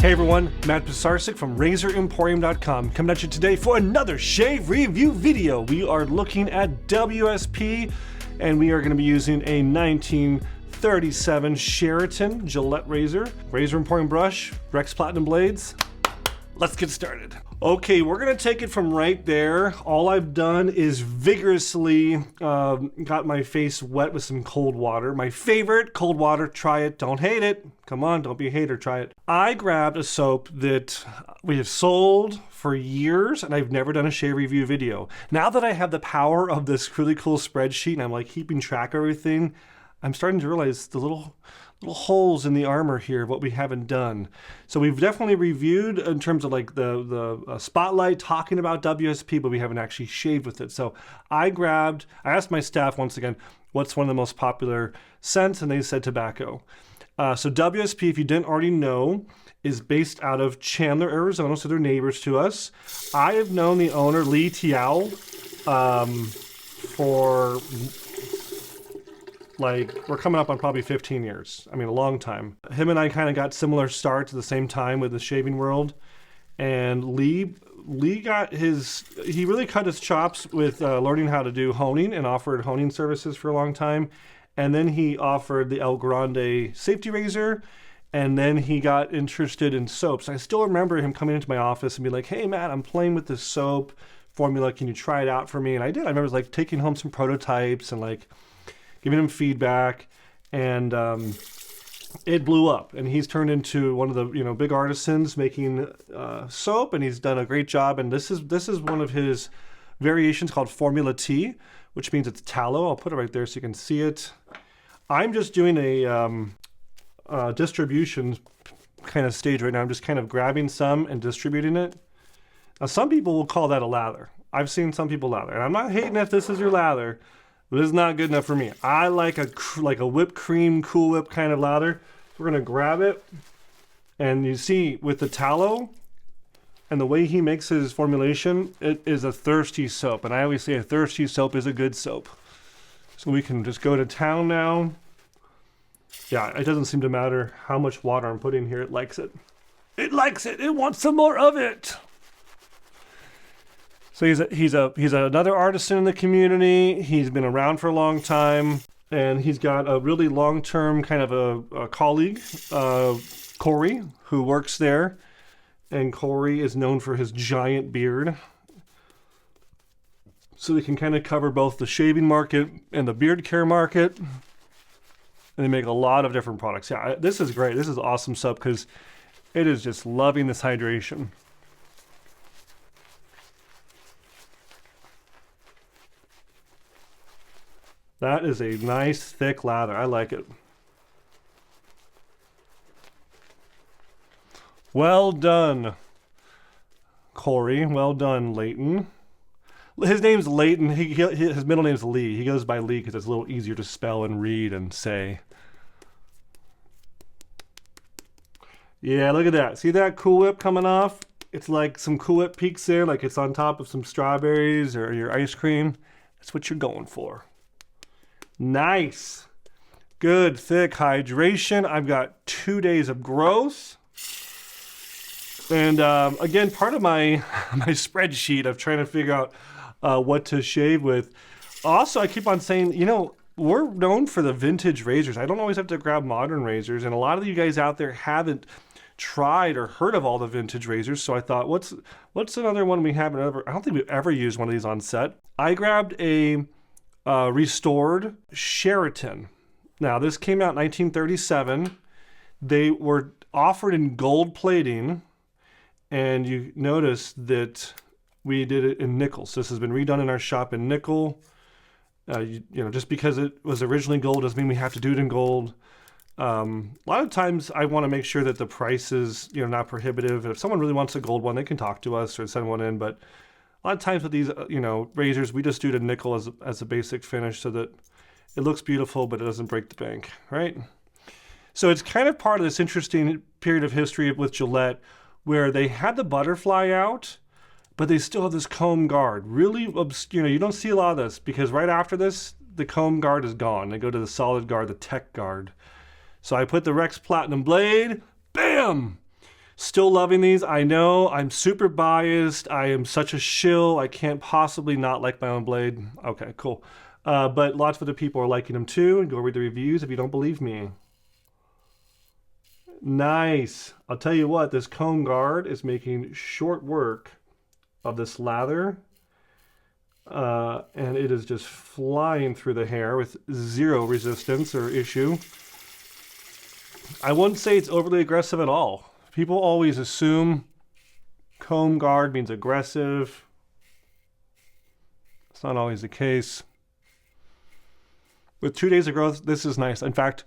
Hey everyone, Matt Pisarcik from RazorEmporium.com coming at you today for another shave review video. We are looking at WSP and we are going to be using a 1937 Sheraton Gillette razor, Razor Emporium brush, Rex Platinum blades. Let's get started. Okay, we're gonna take it from right there. All I've done is vigorously got my face wet with some cold water. My favorite, cold water, try it, don't hate it. Come on, don't be a hater, try it. I grabbed a soap that we have sold for years and I've never done a shave review video. Now that I have the power of this really cool spreadsheet and I'm like keeping track of everything, I'm starting to realize the little holes in the armor here, what we haven't done. So we've definitely reviewed in terms of like the spotlight talking about WSP, but we haven't actually shaved with it. So I asked my staff once again, what's one of the most popular scents? And they said tobacco. So WSP, if you didn't already know, is based out of Chandler, Arizona. So they're neighbors to us. I have known the owner, Lee Tiao, for like, we're coming up on probably 15 years. I mean, a long time. Him and I kind of got similar starts at the same time with the shaving world. And Lee got he really cut his chops with learning how to do honing and offered honing services for a long time. And then he offered the El Grande safety razor. And then he got interested in soaps. I still remember him coming into my office and be like, hey Matt, I'm playing with this soap formula. Can you try it out for me? And I did. I remember like taking home some prototypes and like giving him feedback, and it blew up. And he's turned into one of the big artisans making soap, and he's done a great job. And this is one of his variations called Formula-T, which means it's tallow. I'll put it right there so you can see it. I'm just doing a distribution kind of stage right now. I'm just kind of grabbing some and distributing it. Now, some people will call that a lather. I've seen some people lather, and I'm not hating if this is your lather. But it's not good enough for me. I like a whipped cream, Cool Whip kind of lather. We're gonna grab it, and you see with the tallow and the way he makes his formulation, it is a thirsty soap. And I always say a thirsty soap is a good soap. So we can just go to town now. Yeah, it doesn't seem to matter how much water I'm putting here. It likes it. It likes it. It wants some more of it. So he's another artisan in the community. He's been around for a long time, and he's got a really long-term kind of a colleague, Corey, who works there. And Corey is known for his giant beard. So they can kind of cover both the shaving market and the beard care market. And they make a lot of different products. Yeah, this is great. This is awesome soap because it is just loving this hydration. That is a nice thick lather. I like it. Well done, Corey. Well done, Leighton. His name's Leighton. His middle name's Lee. He goes by Lee because it's a little easier to spell and read and say. Yeah, look at that. See that Cool Whip coming off? It's like some Cool Whip peaks there, like it's on top of some strawberries or your ice cream. That's what you're going for. Nice. Good, thick hydration. I've got 2 days of growth. And again, part of my spreadsheet of trying to figure out what to shave with. Also, I keep on saying, we're known for the vintage razors. I don't always have to grab modern razors. And a lot of you guys out there haven't tried or heard of all the vintage razors. So I thought, what's another one we haven't ever, I don't think we've ever used one of these on set. I grabbed a restored Sheraton. Now this came out in 1937. They were offered in gold plating, and you notice that we did it in nickel. So this has been redone in our shop in nickel. Just because it was originally gold doesn't mean we have to do it in gold. A lot of times I want to make sure that the price is not prohibitive. If someone really wants a gold one, they can talk to us or send one in, but a lot of times with these, razors, we just do it in nickel as a basic finish so that it looks beautiful, but it doesn't break the bank, right? So it's kind of part of this interesting period of history with Gillette where they had the butterfly out, but they still have this comb guard. Really, you don't see a lot of this because right after this, the comb guard is gone. They go to the solid guard, the tech guard. So I put the Rex Platinum blade, bam! Still loving these. I know I'm super biased. I am such a shill. I can't possibly not like my own blade. Okay, cool. But lots of other people are liking them too. Go read the reviews if you don't believe me. Nice. I'll tell you what, this comb guard is making short work of this lather. And it is just flying through the hair with zero resistance or issue. I wouldn't say it's overly aggressive at all. People always assume comb guard means aggressive. It's not always the case. With 2 days of growth, this is nice. In fact,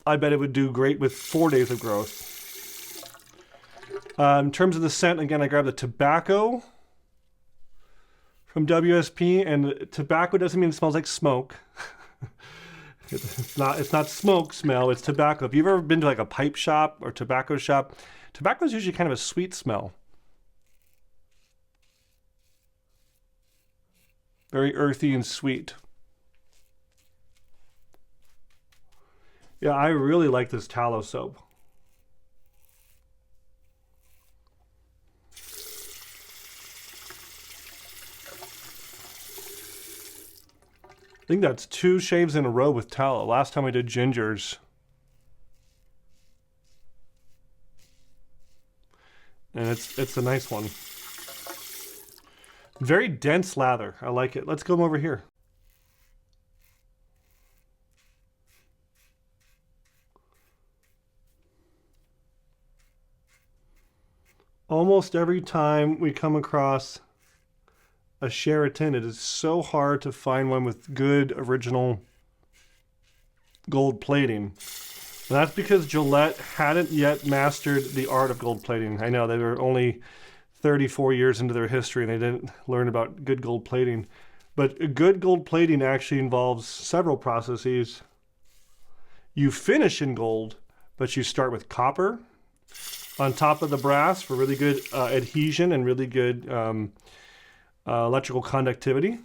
I bet it would do great with 4 days of growth. In terms of the scent, again, I grabbed the tobacco from WSP, and tobacco doesn't mean it smells like smoke. It's not smoke smell, it's tobacco. If you've ever been to like a pipe shop or tobacco shop, tobacco is usually kind of a sweet smell. Very earthy and sweet. Yeah, I really like this tallow soap. I think that's 2 shaves in a row with tallow. Last time I did gingers. And it's a nice one. Very dense lather. I like it. Let's go over here. Almost every time we come across a Sheraton, it is so hard to find one with good original gold plating. And that's because Gillette hadn't yet mastered the art of gold plating. I know they were only 34 years into their history and they didn't learn about good gold plating. But good gold plating actually involves several processes. You finish in gold, but you start with copper on top of the brass for really good adhesion and really good electrical conductivity.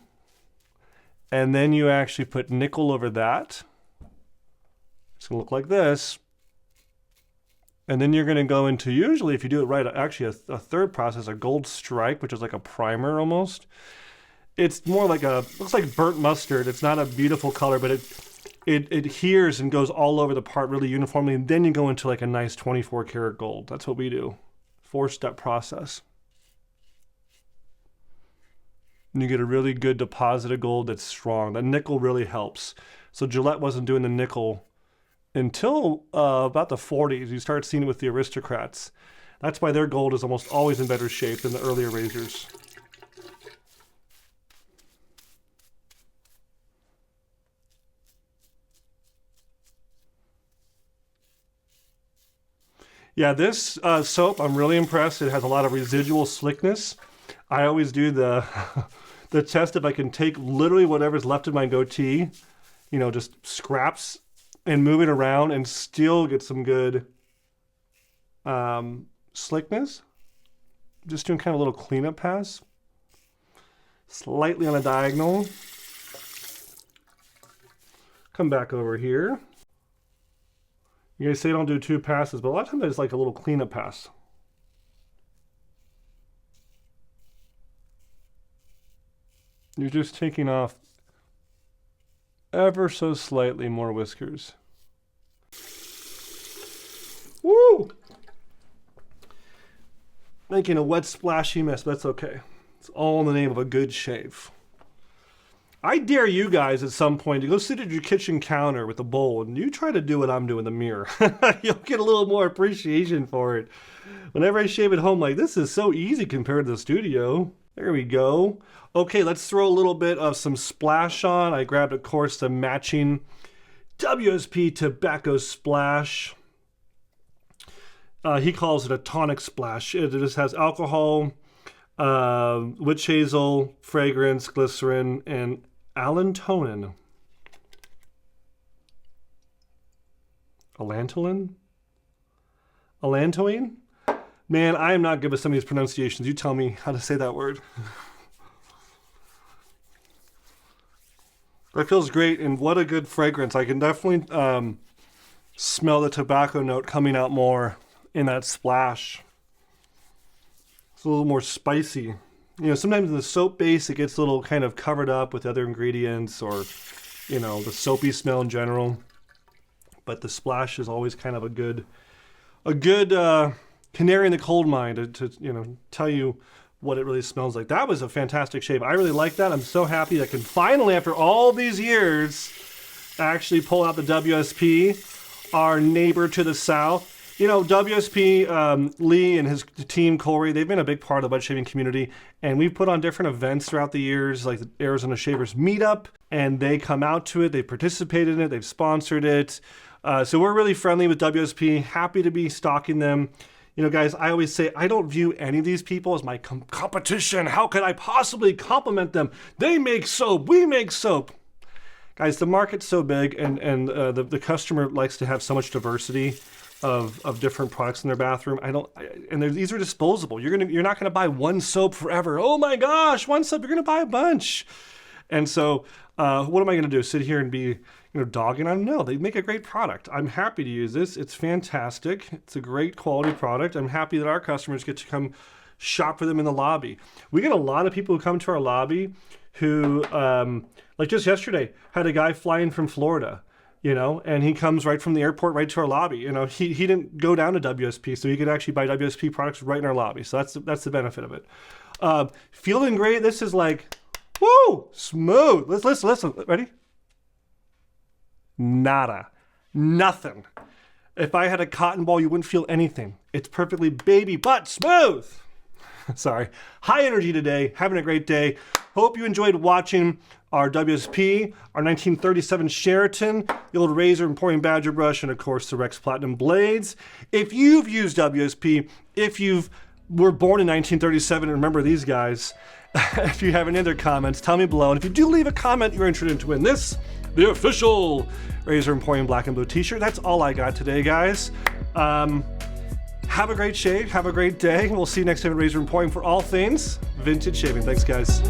And then you actually put nickel over that. It's going to look like this. And then you're going to go into, usually if you do it right, actually a third process, a gold strike, which is like a primer almost. It's more like looks like burnt mustard. It's not a beautiful color, but it adheres and goes all over the part really uniformly. And then you go into like a nice 24 karat gold. That's what we do. 4-step process. And you get a really good deposit of gold that's strong. The nickel really helps. So Gillette wasn't doing the nickel until about the 40s. You start seeing it with the aristocrats. That's why their gold is almost always in better shape than the earlier razors. Yeah, this soap, I'm really impressed. It has a lot of residual slickness. I always do the the test if I can take literally whatever's left of my goatee, you know, just scraps, and move it around and still get some good slickness. Just doing kind of a little cleanup pass. Slightly on a diagonal. Come back over here. You guys say don't do 2 passes, but a lot of times I just like a little cleanup pass. You're just taking off ever so slightly more whiskers. Woo! Making a wet splashy mess, but that's okay. It's all in the name of a good shave. I dare you guys at some point to go sit at your kitchen counter with a bowl and you try to do what I'm doing in the mirror. You'll get a little more appreciation for it. Whenever I shave at home, like, this is so easy compared to the studio. There we go. Okay, let's throw a little bit of some splash on. I grabbed, of course, the matching WSP tobacco splash. He calls it a tonic splash. It just has alcohol, witch hazel, fragrance, glycerin, and allantoin. Allantoin? Allantoin? Man, I am not good with some of these pronunciations. You tell me how to say that word. That feels great, and what a good fragrance. I can definitely smell the tobacco note coming out more in that splash. It's a little more spicy. You know, sometimes in the soap base, it gets a little kind of covered up with other ingredients or, you know, the soapy smell in general. But the splash is always kind of a good canary in the coal mine to you know, tell you what it really smells like. That was a fantastic shave. I really like that. I'm so happy that I can finally, after all these years, actually pull out the WSP, our neighbor to the south. You know, WSP, Lee and his team, Corey, they've been a big part of the bud shaving community, and we've put on different events throughout the years, like the Arizona Shavers Meetup, and they come out to it, they've participated in it, they've sponsored it. So we're really friendly with WSP, happy to be stocking them. You know, guys, I always say I don't view any of these people as my competition. How could I possibly compliment them? They make soap, we make soap. Guys, the market's so big, and the customer likes to have so much diversity of different products in their bathroom. These are disposable. You're not gonna buy one soap forever. Oh my gosh, one soap, you're gonna buy a bunch. And so what am I gonna do? Sit here and be, you know, dogging on them? No, they make a great product. I'm happy to use this. It's fantastic. It's a great quality product. I'm happy that our customers get to come shop for them in the lobby. We get a lot of people who come to our lobby who, like just yesterday, had a guy flying from Florida, you know, and he comes right from the airport right to our lobby. You know, he didn't go down to WSP, so he could actually buy WSP products right in our lobby. So that's the benefit of it. Feeling great. This is like, woo, smooth. Listen. Ready? Nada. Nothing. If I had a cotton ball, you wouldn't feel anything. It's perfectly baby butt smooth. Sorry. High energy today. Having a great day. Hope you enjoyed watching our WSP, our 1937 Sheraton, the old Razor Emporium Badger Brush, and of course the Rex Platinum Blades. If you've used WSP, if you were born in 1937 and remember these guys, if you have any other comments, tell me below. And if you do leave a comment, you're entered to win this, the official Razor Emporium Black and Blue t-shirt. That's all I got today, guys. Have a great shave. Have a great day. We'll see you next time at Razor Emporium for all things vintage shaving. Thanks, guys.